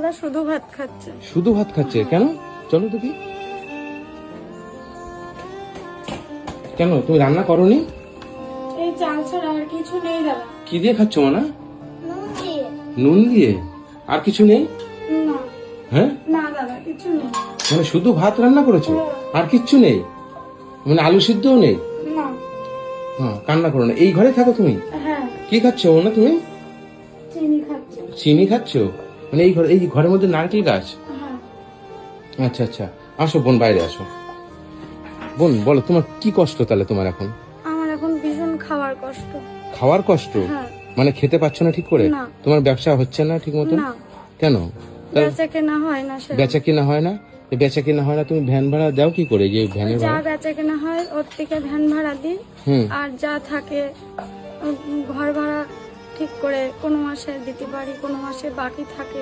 দাদা শুধু ভাত খাচ্ছে। শুধু ভাত খাচ্ছে কেন? চলো দেখি। কেন তুমি রান্না করোনি? এই চাল ছাড়া আর কিছু নেই দাদা। কি দিয়ে খাচ্ছ মানা? নুন দিয়ে? আর কিছু নেই? না হ্যাঁ, না দাদা কিছু নেই। মানে শুধু ভাত রান্না করেছো, আর কিচ্ছু নেই? মানে আলু সিদ্ধও নেই? না। হ্যাঁ, কান্না করো না। এই ঘরে থাকো তুমি? হ্যাঁ। কি খাচ্ছ না তুমি? চিনি খাচ্ছে। চিনি খাচ্ছ? মানে এই ঘরের মধ্যে নারকেল গাছ? হ্যাঁ। আচ্ছা আচ্ছা, আসো বোন, বাইরে আসো। বোন বলো, তোমার কি কষ্ট তাহলে তোমার এখন? আমার এখন ভীষণ খাওয়ার কষ্ট। খাওয়ার কষ্ট? হ্যাঁ। মানে খেতে পাচ্ছ না ঠিক করে? না। তোমার ব্যবসা হচ্ছে না ঠিক মতো? না। কেন? বেচা কেনা হয় না। বেচা কিনা হয় না? বেচা কিনা হয় না, তুমি ভ্যান ভাড়া দাও কি করে? যে ভ্যানের যা ভাড়া? বেচা কেনা হয় ওর থেকে ভ্যান ভাড়া দিই। আর যা থাকে ঘর ভাড়া ঠিক করে কোনো মাসে দিতে পারি, কোনো মাসে বাকি থাকে